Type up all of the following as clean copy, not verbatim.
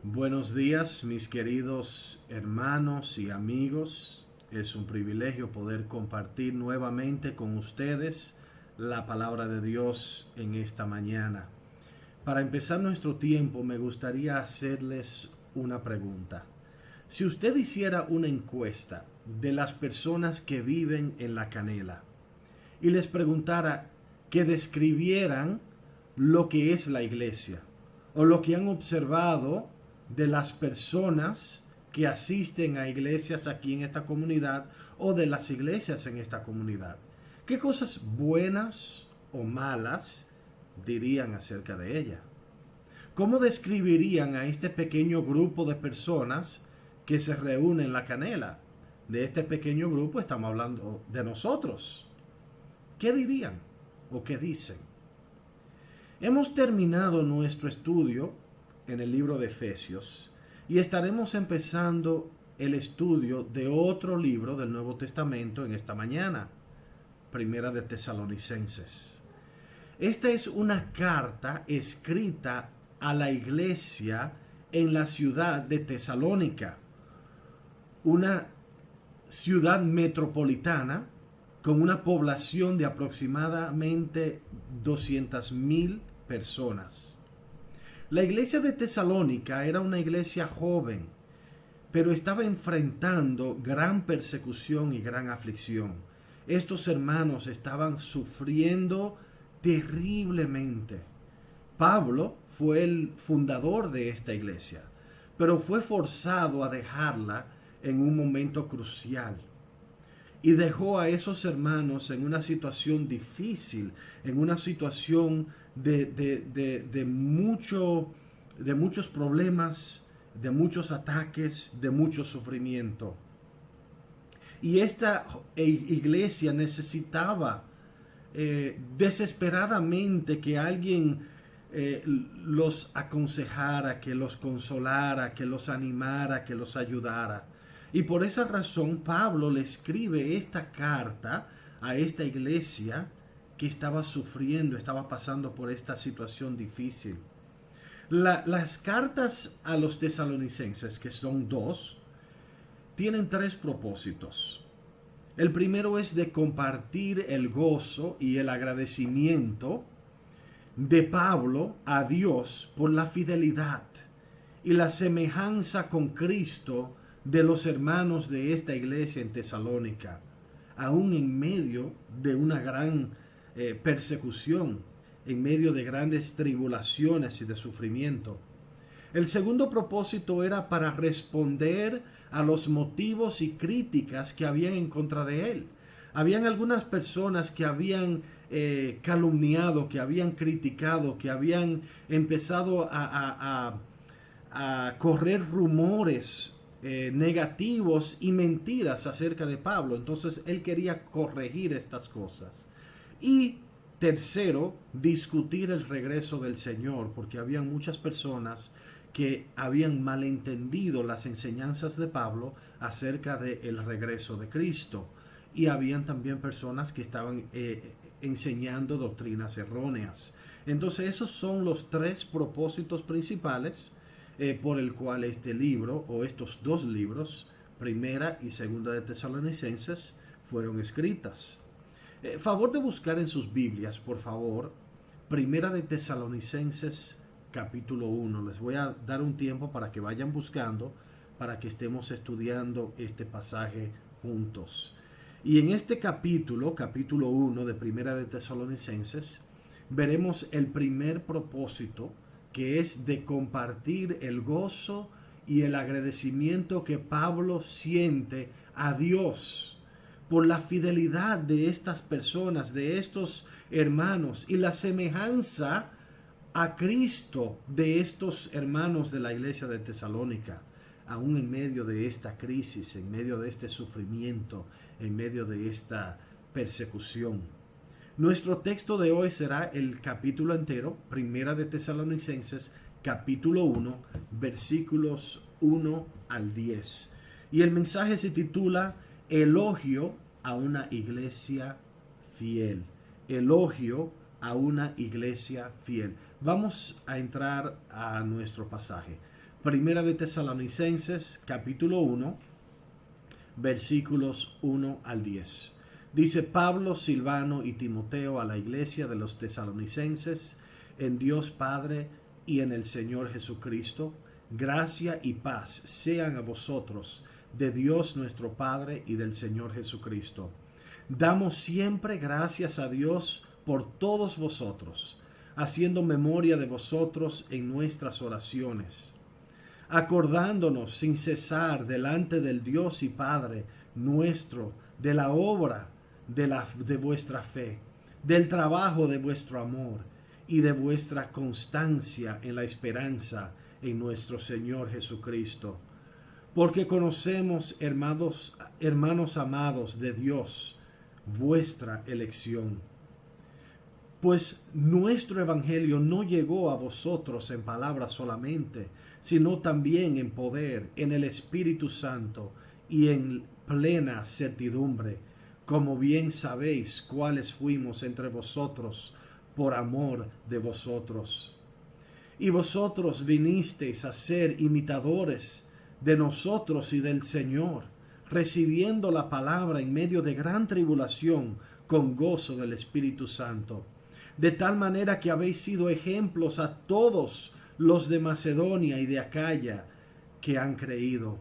Buenos días, mis queridos hermanos y amigos. Es un privilegio poder compartir nuevamente con ustedes la palabra de Dios en esta mañana. Para empezar nuestro tiempo, me gustaría hacerles una pregunta. Si usted hiciera una encuesta de las personas que viven en La Canela y les preguntara que describieran lo que es la iglesia o lo que han observado de las personas que asisten a iglesias aquí en esta comunidad o de las iglesias en esta comunidad, ¿qué cosas buenas o malas dirían acerca de ella? ¿Cómo describirían a este pequeño grupo de personas que se reúne en La Canela? De este pequeño grupo estamos hablando de nosotros. ¿Qué dirían o qué dicen? Hemos terminado nuestro estudio en el libro de Efesios y estaremos empezando el estudio de otro libro del Nuevo Testamento en esta mañana, Primera de Tesalonicenses. Esta es una carta escrita a la iglesia en la ciudad de Tesalónica, una ciudad metropolitana con una población de aproximadamente 200,000 personas. La iglesia de Tesalónica era una iglesia joven, pero estaba enfrentando gran persecución y gran aflicción. Estos hermanos estaban sufriendo terriblemente. Pablo fue el fundador de esta iglesia, pero fue forzado a dejarla en un momento crucial y dejó a esos hermanos en una situación difícil, en una situación de muchos problemas, de muchos ataques, de mucho sufrimiento. Y esta iglesia necesitaba desesperadamente que alguien los aconsejara, que los consolara, que los animara, que los ayudara. Y por esa razón Pablo le escribe esta carta a esta iglesia que estaba sufriendo, estaba pasando por esta situación difícil. Las cartas a los tesalonicenses, que son dos, tienen tres propósitos. El primero es de compartir el gozo y el agradecimiento de Pablo a Dios por la fidelidad y la semejanza con Cristo de los hermanos de esta iglesia en Tesalónica, aún en medio de una gran persecución, en medio de grandes tribulaciones y de sufrimiento. El segundo propósito era para responder a los motivos y críticas que habían en contra de él. Habían algunas personas que habían calumniado, que habían criticado, que habían empezado a correr rumores negativos y mentiras acerca de Pablo. Entonces él quería corregir estas cosas. Y tercero, discutir el regreso del Señor, porque había muchas personas que habían malentendido las enseñanzas de Pablo acerca del regreso de Cristo. Y habían también personas que estaban enseñando doctrinas erróneas. Entonces esos son los tres propósitos principales por el cual este libro o estos dos libros, Primera y Segunda de Tesalonicenses, fueron escritas. Favor de buscar en sus Biblias, por favor, Primera de Tesalonicenses capítulo 1. Les voy a dar un tiempo para que vayan buscando, para que estemos estudiando este pasaje juntos. Y en este capítulo 1 de Primera de Tesalonicenses, veremos el primer propósito, que es de compartir el gozo y el agradecimiento que Pablo siente a Dios por la fidelidad de estas personas, de estos hermanos, y la semejanza a Cristo de estos hermanos de la iglesia de Tesalónica, aún en medio de esta crisis, en medio de este sufrimiento, en medio de esta persecución. Nuestro texto de hoy será el capítulo entero, Primera de Tesalonicenses, capítulo 1, versículos 1 al 10. Y el mensaje se titula Elogio a una iglesia fiel. Elogio a una iglesia fiel. Vamos a entrar a nuestro pasaje. Primera de Tesalonicenses, capítulo 1, versículos 1 al 10. Dice: Pablo, Silvano y Timoteo a la iglesia de los tesalonicenses, en Dios Padre y en el Señor Jesucristo, gracia y paz sean a vosotros, de Dios nuestro Padre y del Señor Jesucristo. Damos siempre gracias a Dios por todos vosotros, haciendo memoria de vosotros en nuestras oraciones, acordándonos sin cesar delante del Dios y Padre nuestro de la obra de vuestra fe, del trabajo de vuestro amor y de vuestra constancia en la esperanza en nuestro Señor Jesucristo. Porque conocemos, hermanos amados de Dios, vuestra elección. Pues nuestro evangelio no llegó a vosotros en palabras solamente, sino también en poder, en el Espíritu Santo y en plena certidumbre, como bien sabéis cuáles fuimos entre vosotros por amor de vosotros. Y vosotros vinisteis a ser imitadores de nosotros y del Señor, recibiendo la palabra en medio de gran tribulación con gozo del Espíritu Santo, de tal manera que habéis sido ejemplos a todos los de Macedonia y de Acaya que han creído.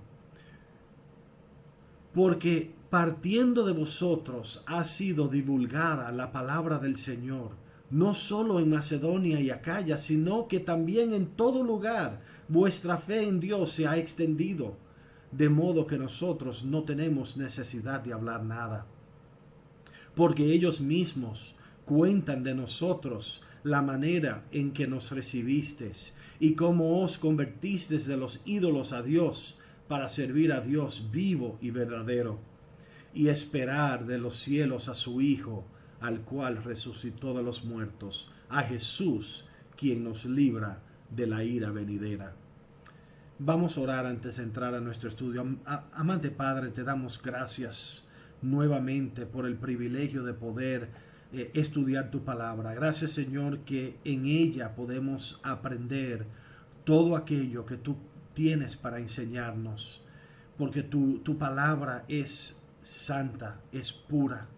Porque partiendo de vosotros ha sido divulgada la palabra del Señor, no solo en Macedonia y Acaya, sino que también en todo lugar vuestra fe en Dios se ha extendido, de modo que nosotros no tenemos necesidad de hablar nada. Porque ellos mismos cuentan de nosotros la manera en que nos recibisteis y cómo os convertisteis de los ídolos a Dios para servir a Dios vivo y verdadero, y esperar de los cielos a su Hijo, al cual resucitó de los muertos, a Jesús, quien nos libra de la ira venidera. Vamos a orar antes de entrar a nuestro estudio. Amante Padre, te damos gracias nuevamente por el privilegio de poder estudiar tu palabra. Gracias, Señor, que en ella podemos aprender todo aquello que tú tienes para enseñarnos, porque tu palabra es santa, es pura,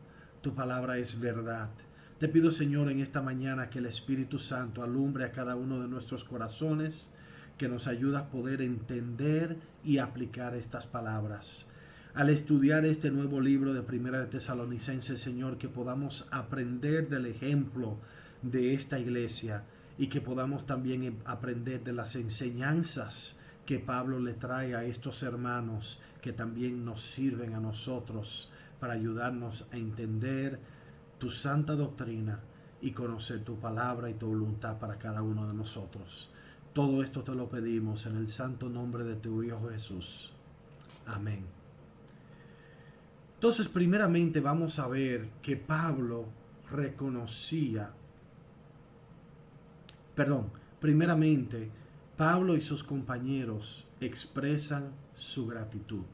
tu palabra es verdad. Te pido, Señor, en esta mañana que el Espíritu Santo alumbre a cada uno de nuestros corazones, que nos ayude a poder entender y aplicar estas palabras. Al estudiar este nuevo libro de Primera de Tesalonicenses, Señor, que podamos aprender del ejemplo de esta iglesia y que podamos también aprender de las enseñanzas que Pablo le trae a estos hermanos, que también nos sirven a nosotros para ayudarnos a entender tu santa doctrina y conocer tu palabra y tu voluntad para cada uno de nosotros. Todo esto te lo pedimos en el santo nombre de tu Hijo Jesús. Amén. Entonces, primeramente vamos a ver que primeramente Pablo y sus compañeros expresan su gratitud.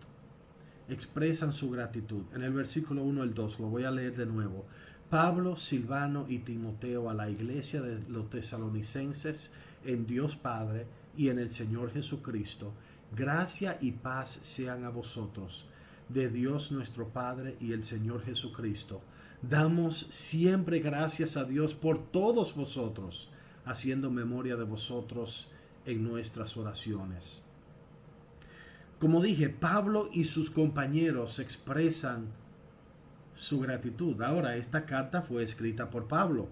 Expresan su gratitud. En el versículo 1 al 2, lo voy a leer de nuevo. Pablo, Silvano y Timoteo a la iglesia de los tesalonicenses, en Dios Padre y en el Señor Jesucristo, gracia y paz sean a vosotros, de Dios nuestro Padre y el Señor Jesucristo. Damos siempre gracias a Dios por todos vosotros, haciendo memoria de vosotros en nuestras oraciones. Como dije, Pablo y sus compañeros expresan su gratitud. Ahora, esta carta fue escrita por Pablo,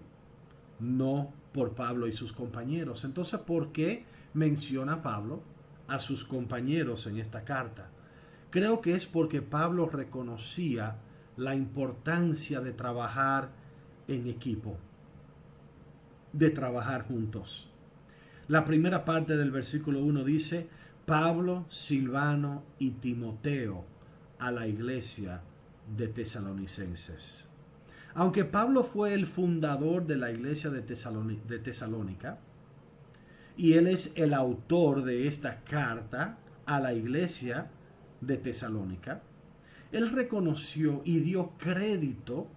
no por Pablo y sus compañeros. Entonces, ¿por qué menciona Pablo a sus compañeros en esta carta? Creo que es porque Pablo reconocía la importancia de trabajar en equipo, de trabajar juntos. La primera parte del versículo 1 dice: Pablo, Silvano y Timoteo a la iglesia de Tesalonicenses. Aunque Pablo fue el fundador de la iglesia de Tesalónica, y él es el autor de esta carta a la iglesia de Tesalónica, él reconoció y dio crédito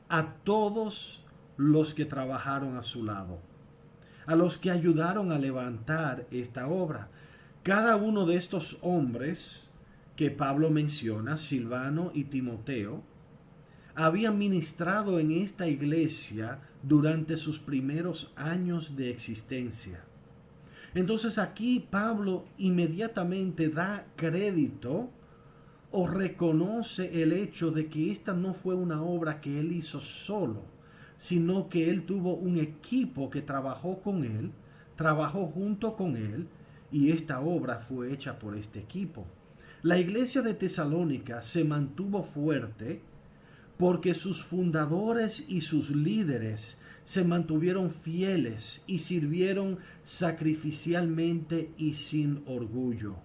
a todos los que trabajaron a su lado, a los que ayudaron a levantar esta obra. Cada uno de estos hombres que Pablo menciona, Silvano y Timoteo, habían ministrado en esta iglesia durante sus primeros años de existencia. Entonces aquí Pablo inmediatamente da crédito o reconoce el hecho de que esta no fue una obra que él hizo solo, sino que él tuvo un equipo que trabajó con él, trabajó junto con él, y esta obra fue hecha por este equipo. La iglesia de Tesalónica se mantuvo fuerte porque sus fundadores y sus líderes se mantuvieron fieles y sirvieron sacrificialmente y sin orgullo.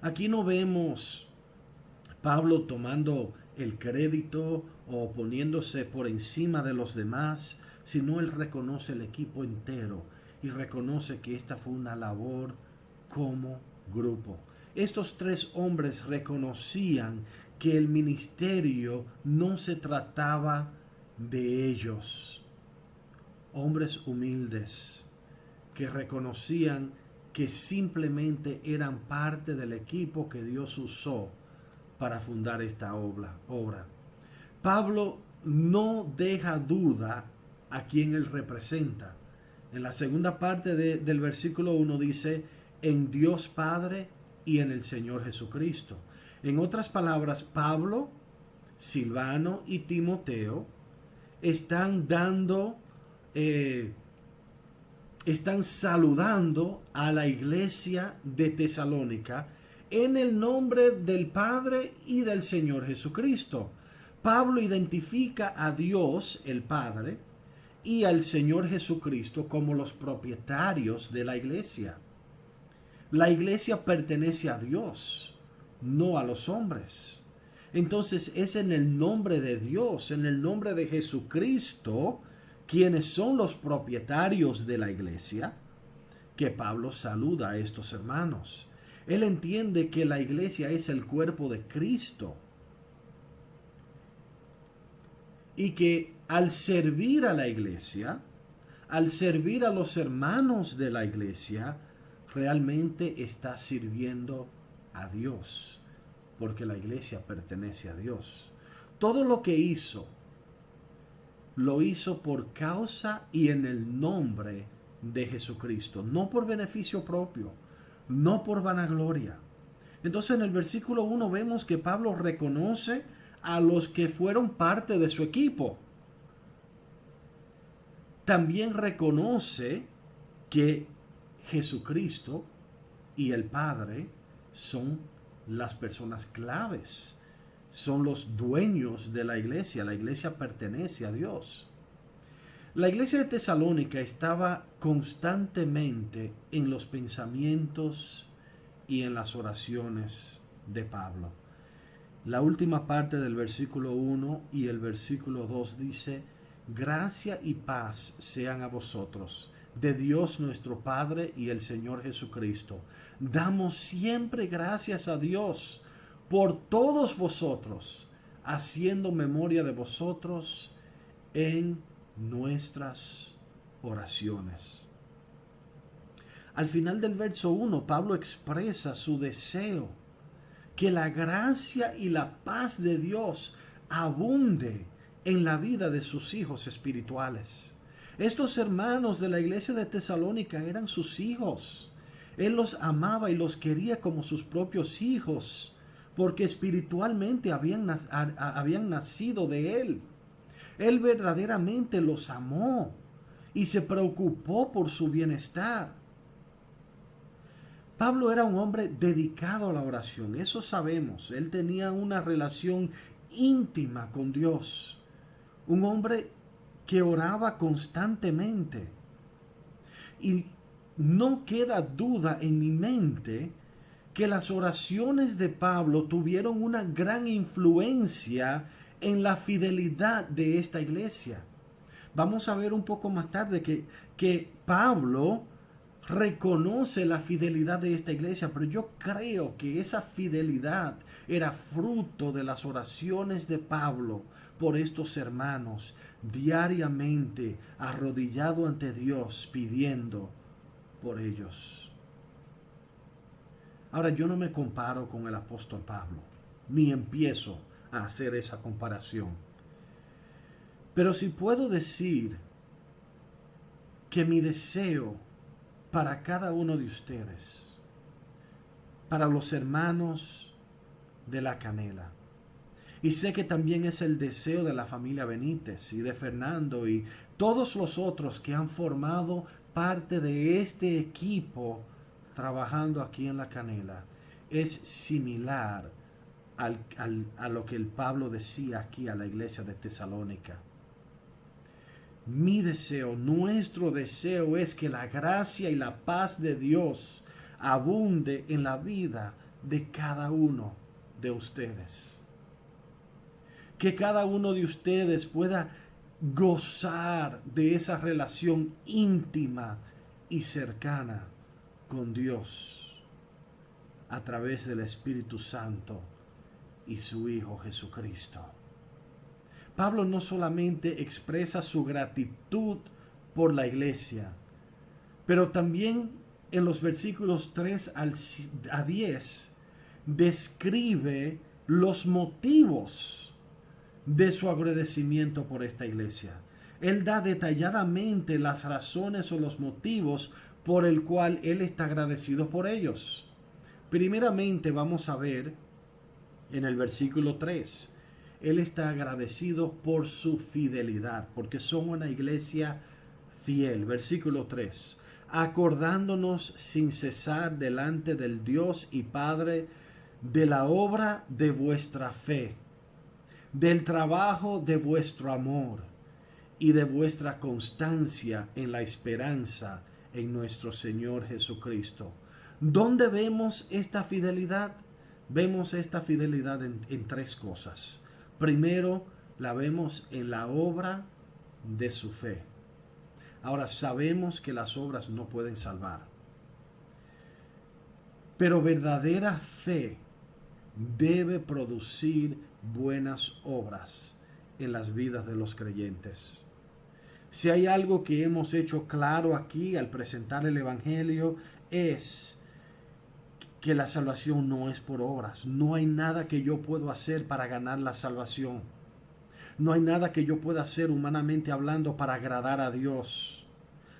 Aquí no vemos Pablo tomando el crédito o poniéndose por encima de los demás, sino él reconoce el equipo entero y reconoce que esta fue una labor como grupo. Estos tres hombres reconocían que el ministerio no se trataba de ellos. Hombres humildes que reconocían que simplemente eran parte del equipo que Dios usó para fundar esta obra. Pablo no deja duda a quien él representa. En la segunda parte del versículo 1 dice, en Dios Padre y en el Señor Jesucristo. En otras palabras, Pablo, Silvano y Timoteo están están saludando a la iglesia de Tesalónica en el nombre del Padre y del Señor Jesucristo. Pablo identifica a Dios, el Padre, y al Señor Jesucristo como los propietarios de la iglesia. La iglesia pertenece a Dios, no a los hombres. Entonces es en el nombre de Dios, en el nombre de Jesucristo, quienes son los propietarios de la iglesia, que Pablo saluda a estos hermanos. Él entiende que la iglesia es el cuerpo de Cristo y que al servir a la iglesia, al servir a los hermanos de la iglesia, realmente está sirviendo a Dios, porque la iglesia pertenece a Dios. Todo lo que hizo, lo hizo por causa y en el nombre de Jesucristo, no por beneficio propio, no por vanagloria. Entonces en el versículo 1 vemos que Pablo reconoce a los que fueron parte de su equipo. También reconoce que Jesucristo y el Padre son las personas claves, son los dueños de la iglesia pertenece a Dios. La iglesia de Tesalónica estaba constantemente en los pensamientos y en las oraciones de Pablo. La última parte del versículo 1 y el versículo 2 dice, gracia y paz sean a vosotros, de Dios nuestro Padre y el Señor Jesucristo. Damos siempre gracias a Dios por todos vosotros, haciendo memoria de vosotros en nuestras oraciones. Al final del verso 1, Pablo expresa su deseo que la gracia y la paz de Dios abunde en la vida de sus hijos espirituales. Estos hermanos de la iglesia de Tesalónica eran sus hijos. Él los amaba y los quería como sus propios hijos, porque espiritualmente habían nacido de Él. Él verdaderamente los amó y se preocupó por su bienestar. Pablo era un hombre dedicado a la oración, eso sabemos. Él tenía una relación íntima con Dios. Un hombre que oraba constantemente. Y no queda duda en mi mente que las oraciones de Pablo tuvieron una gran influencia en la fidelidad de esta iglesia. Vamos a ver un poco más tarde que Pablo reconoce la fidelidad de esta iglesia, pero yo creo que esa fidelidad era fruto de las oraciones de Pablo por estos hermanos, diariamente arrodillado ante Dios pidiendo por ellos. Ahora, yo no me comparo con el apóstol Pablo, ni empiezo a hacer esa comparación. Pero sí puedo decir que mi deseo para cada uno de ustedes, para los hermanos de La Canela, y sé que también es el deseo de la familia Benítez y de Fernando y todos los otros que han formado parte de este equipo trabajando aquí en La Canela, es similar a lo que el Pablo decía aquí a la iglesia de Tesalónica. Mi deseo, nuestro deseo es que la gracia y la paz de Dios abunde en la vida de cada uno de ustedes. Que cada uno de ustedes pueda gozar de esa relación íntima y cercana con Dios a través del Espíritu Santo y su Hijo Jesucristo. Pablo no solamente expresa su gratitud por la iglesia, pero también en los versículos 3 a 10 describe los motivos de su agradecimiento por esta iglesia. Él da detalladamente las razones o los motivos por el cual él está agradecido por ellos. Primeramente vamos a ver en el versículo 3. Él está agradecido por su fidelidad, porque son una iglesia fiel. Versículo 3. Acordándonos sin cesar delante del Dios y Padre de la obra de vuestra fe, del trabajo de vuestro amor y de vuestra constancia en la esperanza en nuestro Señor Jesucristo. ¿Dónde vemos esta fidelidad? Vemos esta fidelidad en tres cosas. Primero, la vemos en la obra de su fe. Ahora, sabemos que las obras no pueden salvar, pero verdadera fe debe producir buenas obras en las vidas de los creyentes. Si hay algo que hemos hecho claro aquí al presentar el Evangelio, es que la salvación no es por obras. No hay nada que yo pueda hacer para ganar la salvación. No hay nada que yo pueda hacer humanamente hablando para agradar a Dios,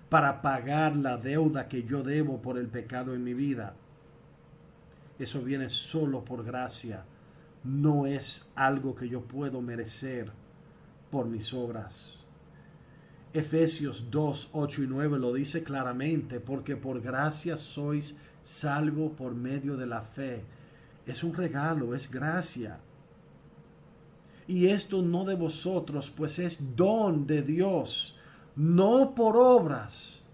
para pagar la deuda que yo debo por el pecado en mi vida. Eso viene solo por gracia. No es algo que yo puedo merecer por mis obras. Efesios 2, 8 y 9 lo dice claramente, porque por gracia sois salvo por medio de la fe. Es un regalo, es gracia. Y esto no de vosotros, pues es don de Dios, no por obras,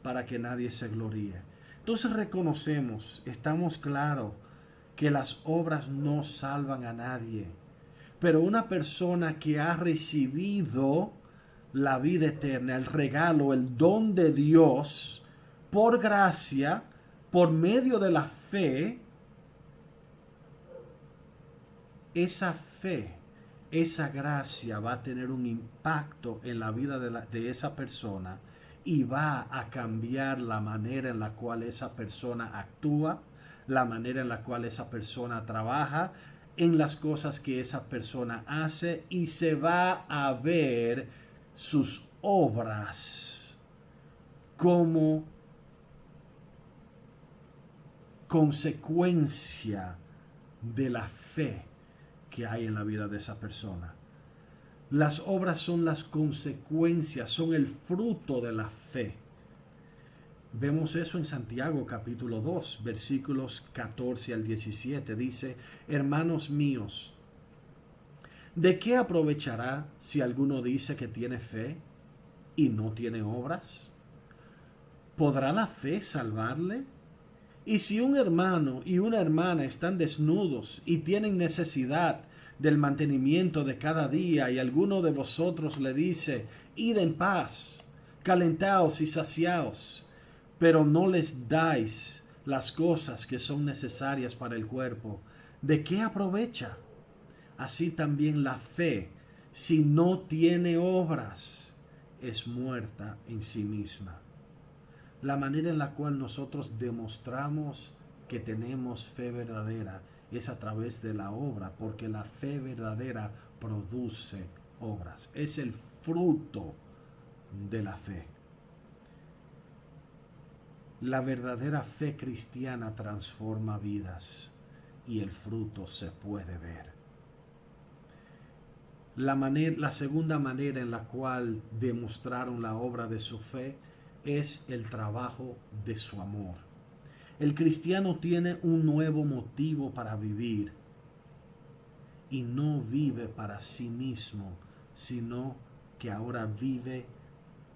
para que nadie se gloríe. Entonces reconocemos, estamos claros, que las obras no salvan a nadie. Pero una persona que ha recibido la vida eterna, el regalo, el don de Dios, por gracia, por medio de la fe, esa fe, esa gracia va a tener un impacto en la vida de esa persona y va a cambiar la manera en la cual esa persona actúa, la manera en la cual esa persona trabaja, en las cosas que esa persona hace, y se va a ver sus obras como consecuencia de la fe que hay en la vida de esa persona. Las obras son las consecuencias, son el fruto de la fe. Vemos eso en Santiago capítulo 2, versículos 14 al 17. Dice: hermanos míos, ¿de qué aprovechará si alguno dice que tiene fe y no tiene obras? ¿Podrá la fe salvarle? Y si un hermano y una hermana están desnudos y tienen necesidad del mantenimiento de cada día, y alguno de vosotros le dice: id en paz, calentaos y saciaos, pero no les dais las cosas que son necesarias para el cuerpo, ¿de qué aprovecha? Así también la fe, si no tiene obras, es muerta en sí misma. La manera en la cual nosotros demostramos que tenemos fe verdadera es a través de la obra, porque la fe verdadera produce obras. Es el fruto de la fe. La verdadera fe cristiana transforma vidas y el fruto se puede ver. La segunda manera en la cual demostraron la obra de su fe es el trabajo de su amor. El cristiano tiene un nuevo motivo para vivir y no vive para sí mismo, sino que ahora vive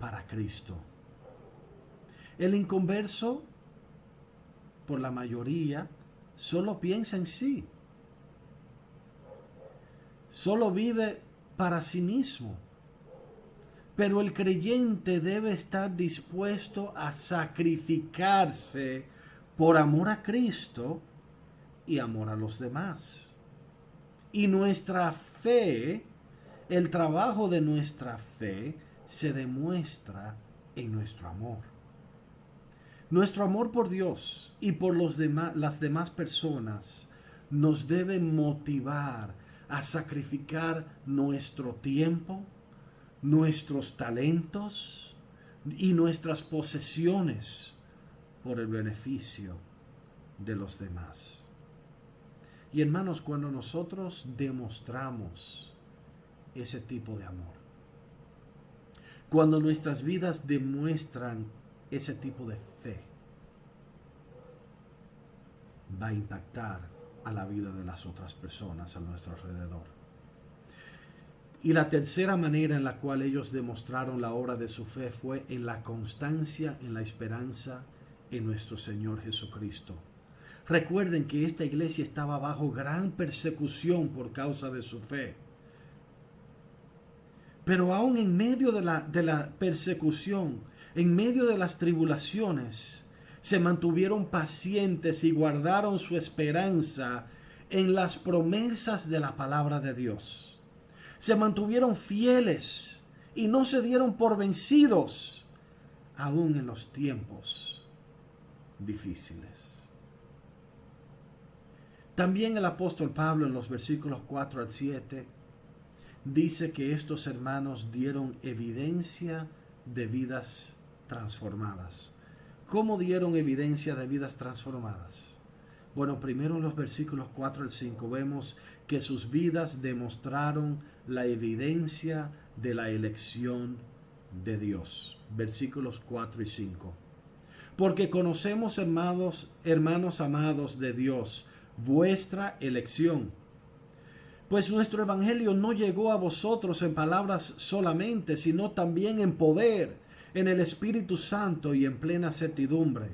para Cristo. El inconverso, por la mayoría, solo piensa en sí. Solo vive para sí mismo. Pero el creyente debe estar dispuesto a sacrificarse por amor a Cristo y amor a los demás. Y nuestra fe, el trabajo de nuestra fe, se demuestra en nuestro amor. Nuestro amor por Dios y por las demás personas nos debe motivar a sacrificar nuestro tiempo, nuestros talentos y nuestras posesiones por el beneficio de los demás. Y hermanos, cuando nosotros demostramos ese tipo de amor, cuando nuestras vidas demuestran ese tipo de fe, va a impactar a la vida de las otras personas a nuestro alrededor. Y la tercera manera en la cual ellos demostraron la obra de su fe fue en la constancia, en la esperanza en nuestro Señor Jesucristo. Recuerden que esta iglesia estaba bajo gran persecución por causa de su fe. Pero aún en medio de la persecución, en medio de las tribulaciones, se mantuvieron pacientes y guardaron su esperanza en las promesas de la palabra de Dios. Se mantuvieron fieles y no se dieron por vencidos, aún en los tiempos difíciles. También el apóstol Pablo en los versículos 4 al 7 dice que estos hermanos dieron evidencia de vidas transformadas. ¿Cómo dieron evidencia de vidas transformadas? Bueno, primero en los versículos 4 al 5 vemos que sus vidas demostraron la evidencia de la elección de Dios. Versículos 4 y 5. Porque conocemos, hermanos amados de Dios, vuestra elección. Pues nuestro evangelio no llegó a vosotros en palabras solamente, sino también en poder, en el Espíritu Santo y en plena certidumbre,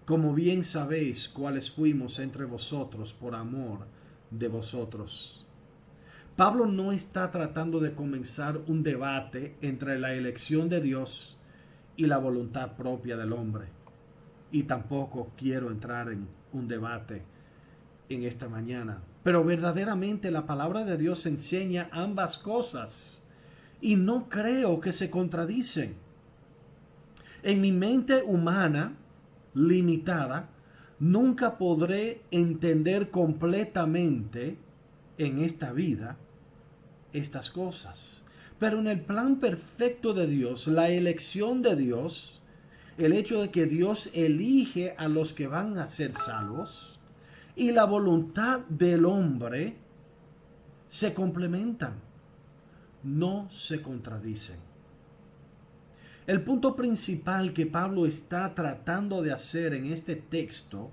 como bien sabéis cuáles fuimos entre vosotros por amor de vosotros. Pablo no está tratando de comenzar un debate entre la elección de Dios y la voluntad propia del hombre. Y tampoco quiero entrar en un debate en esta mañana. Pero verdaderamente la palabra de Dios enseña ambas cosas y no creo que se contradicen. En mi mente humana limitada, nunca podré entender completamente en esta vida estas cosas. Pero en el plan perfecto de Dios, la elección de Dios, el hecho de que Dios elige a los que van a ser salvos y la voluntad del hombre se complementan, no se contradicen. El punto principal que Pablo está tratando de hacer en este texto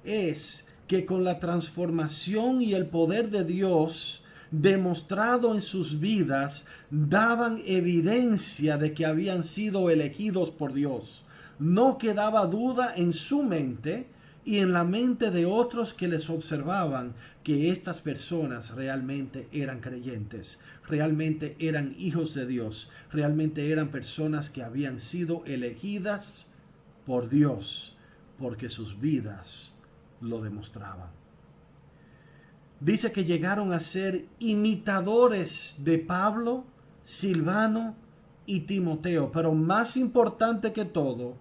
es que con la transformación y el poder de Dios demostrado en sus vidas, daban evidencia de que habían sido elegidos por Dios. No quedaba duda en su mente y en la mente de otros que les observaban que estas personas realmente eran creyentes, realmente eran hijos de Dios, realmente eran personas que habían sido elegidas por Dios, porque sus vidas lo demostraban. Dice que llegaron a ser imitadores de Pablo, Silvano y Timoteo, pero más importante que todo,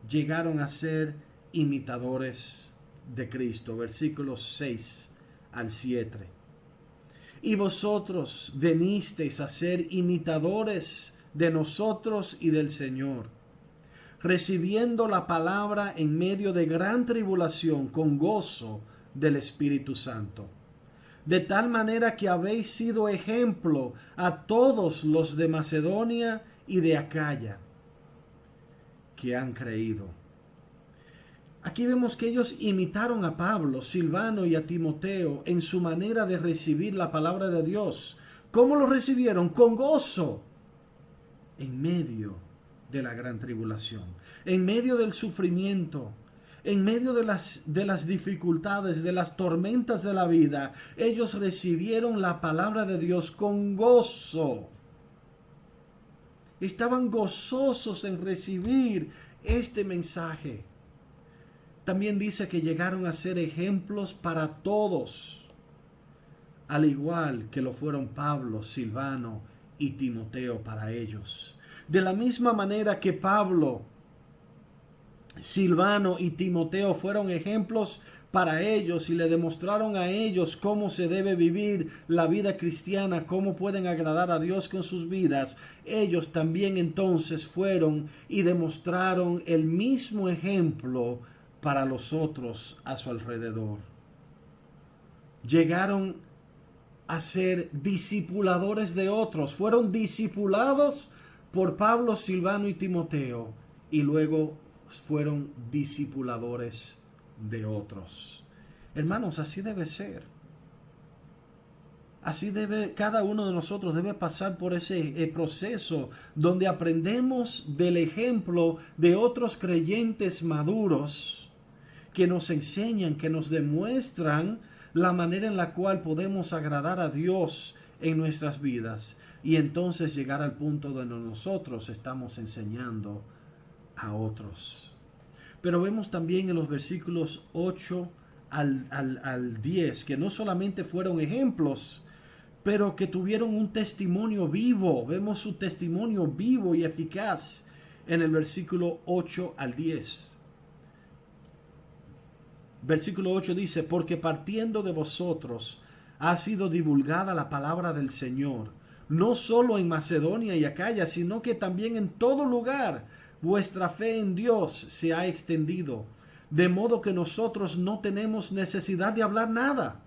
llegaron a ser imitadores de Cristo, versículos 6 al 7. Y vosotros venisteis a ser imitadores de nosotros y del Señor, recibiendo la palabra en medio de gran tribulación con gozo del Espíritu Santo. De tal manera que habéis sido ejemplo a todos los de Macedonia y de Acaya que han creído. Aquí vemos que ellos imitaron a Pablo, Silvano y a Timoteo en su manera de recibir la palabra de Dios. ¿Cómo lo recibieron? Con gozo, en medio de la gran tribulación, en medio del sufrimiento, en medio de las dificultades, de las tormentas de la vida. Ellos recibieron la palabra de Dios con gozo. Estaban gozosos en recibir este mensaje. También dice que llegaron a ser ejemplos para todos, al igual que lo fueron Pablo, Silvano y Timoteo para ellos. De la misma manera que Pablo, Silvano y Timoteo fueron ejemplos para ellos y le demostraron a ellos cómo se debe vivir la vida cristiana, cómo pueden agradar a Dios con sus vidas, ellos también entonces fueron y demostraron el mismo ejemplo para los otros a su alrededor. Llegaron a ser discipuladores de otros, fueron discipulados por Pablo, Silvano y Timoteo, y luego fueron discipuladores de otros. Hermanos, así debe ser. Así debe, cada uno de nosotros debe pasar por ese proceso donde aprendemos del ejemplo de otros creyentes maduros que nos enseñan, que nos demuestran la manera en la cual podemos agradar a Dios en nuestras vidas y entonces llegar al punto donde nosotros estamos enseñando a otros. Pero vemos también en los versículos 8 al 10 que no solamente fueron ejemplos, pero que tuvieron un testimonio vivo. Vemos su testimonio vivo y eficaz en el versículo 8 al 10. Versículo 8 dice, porque partiendo de vosotros ha sido divulgada la palabra del Señor, no solo en Macedonia y Acaya, sino que también en todo lugar vuestra fe en Dios se ha extendido, de modo que nosotros no tenemos necesidad de hablar nada,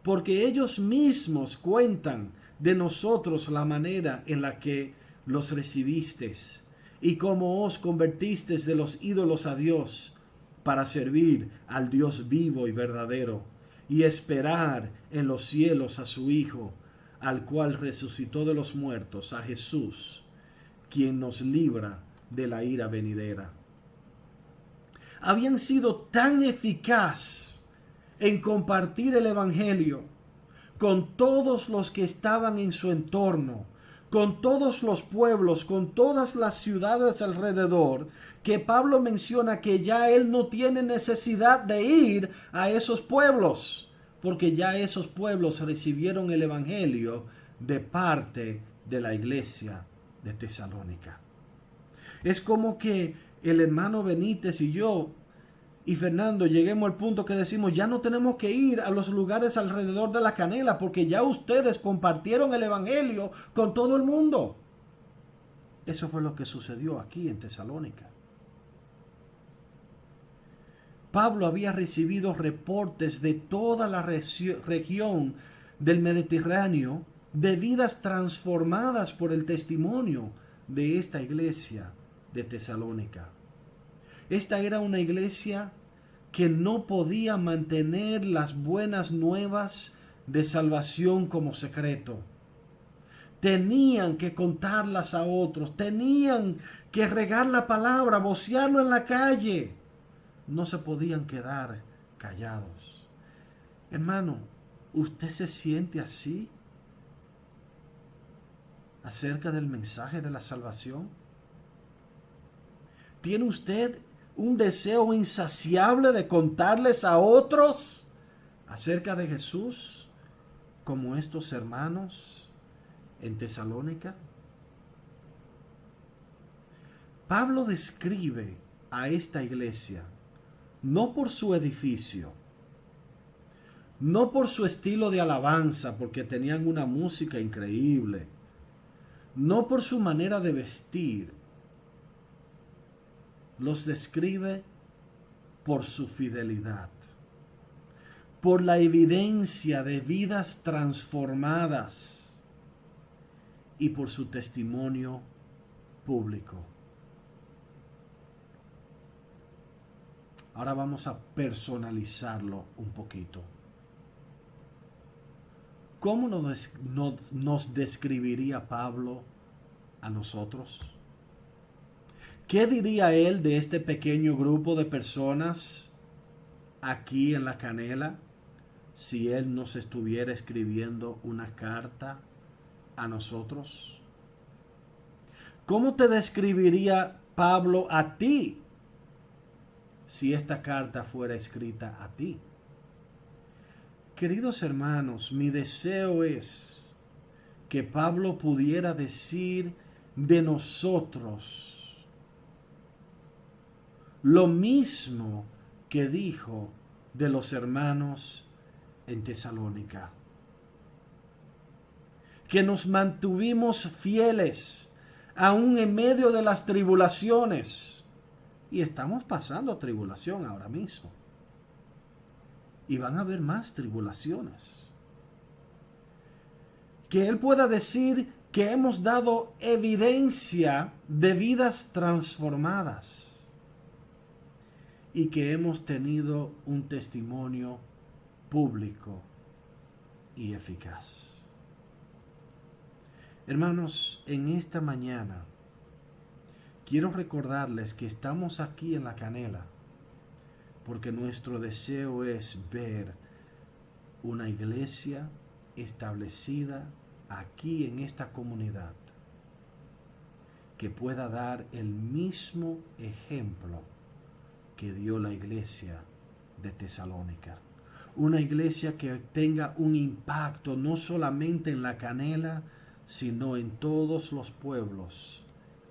porque ellos mismos cuentan de nosotros la manera en la que los recibisteis y cómo os convertisteis de los ídolos a Dios, para servir al Dios vivo y verdadero, y esperar en los cielos a su Hijo, al cual resucitó de los muertos, a Jesús, quien nos libra de la ira venidera. Habían sido tan eficaz en compartir el Evangelio con todos los que estaban en su entorno, con todos los pueblos, con todas las ciudades alrededor, que Pablo menciona que ya él no tiene necesidad de ir a esos pueblos, porque ya esos pueblos recibieron el Evangelio de parte de la iglesia de Tesalónica. Es como que el hermano Benítez y yo y Fernando lleguemos al punto que decimos, ya no tenemos que ir a los lugares alrededor de la Canela, porque ya ustedes compartieron el Evangelio con todo el mundo. Eso fue lo que sucedió aquí en Tesalónica. Pablo había recibido reportes de toda la región del Mediterráneo de vidas transformadas por el testimonio de esta iglesia de Tesalónica. Esta era una iglesia que no podía mantener las buenas nuevas de salvación como secreto. Tenían que contarlas a otros, tenían que regar la palabra, vocearlo en la calle. No se podían quedar callados. Hermano, ¿usted se siente así acerca del mensaje de la salvación? ¿Tiene usted un deseo insaciable de contarles a otros acerca de Jesús, como estos hermanos en Tesalónica? Pablo describe a esta iglesia no por su edificio, no por su estilo de alabanza, porque tenían una música increíble, no por su manera de vestir, los describe por su fidelidad, por la evidencia de vidas transformadas y por su testimonio público. Ahora vamos a personalizarlo un poquito. ¿Cómo nos describiría Pablo a nosotros? ¿Qué diría él de este pequeño grupo de personas aquí en La Canela si él nos estuviera escribiendo una carta a nosotros? ¿Cómo te describiría Pablo a ti si esta carta fuera escrita a ti? Queridos hermanos, mi deseo es que Pablo pudiera decir de nosotros lo mismo que dijo de los hermanos en Tesalónica, que nos mantuvimos fieles aún en medio de las tribulaciones, y estamos pasando tribulación ahora mismo, y van a haber más tribulaciones. Que él pueda decir que hemos dado evidencia de vidas transformadas y que hemos tenido un testimonio público y eficaz. Hermanos, en esta mañana quiero recordarles que estamos aquí en La Canela porque nuestro deseo es ver una iglesia establecida aquí en esta comunidad que pueda dar el mismo ejemplo que dio la iglesia de Tesalónica. Una iglesia que tenga un impacto no solamente en La Canela, sino en todos los pueblos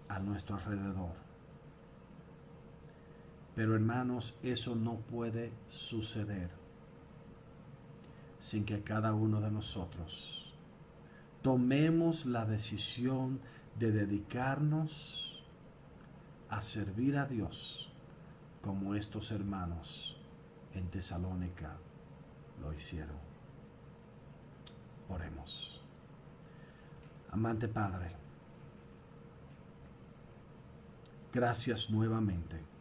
a nuestro alrededor. Pero hermanos, eso no puede suceder sin que cada uno de nosotros tomemos la decisión de dedicarnos a servir a Dios como estos hermanos en Tesalónica lo hicieron. Oremos. Amante Padre, gracias nuevamente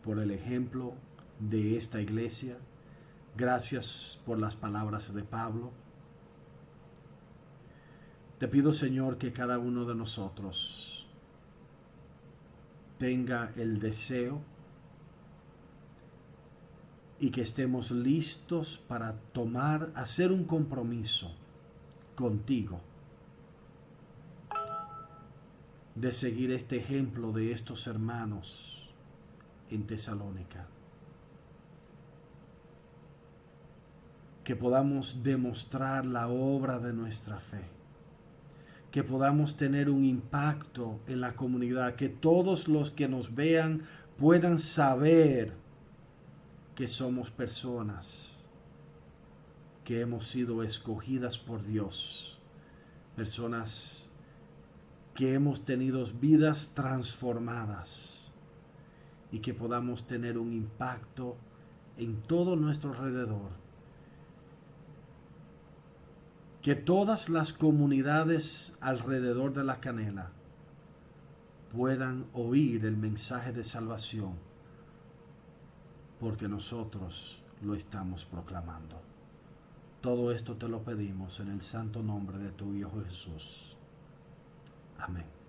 por el ejemplo de esta iglesia. Gracias por las palabras de Pablo. Te pido, Señor, que cada uno de nosotros tenga el deseo y que estemos listos para hacer un compromiso contigo de seguir este ejemplo de estos hermanos en Tesalónica. Que podamos demostrar la obra de nuestra fe, que podamos tener un impacto en la comunidad, que todos los que nos vean puedan saber que somos personas que hemos sido escogidas por Dios, personas que hemos tenido vidas transformadas y que podamos tener un impacto en todo nuestro alrededor. Que todas las comunidades alrededor de La Canela puedan oír el mensaje de salvación, porque nosotros lo estamos proclamando. Todo esto te lo pedimos en el santo nombre de tu Hijo Jesús. Amén.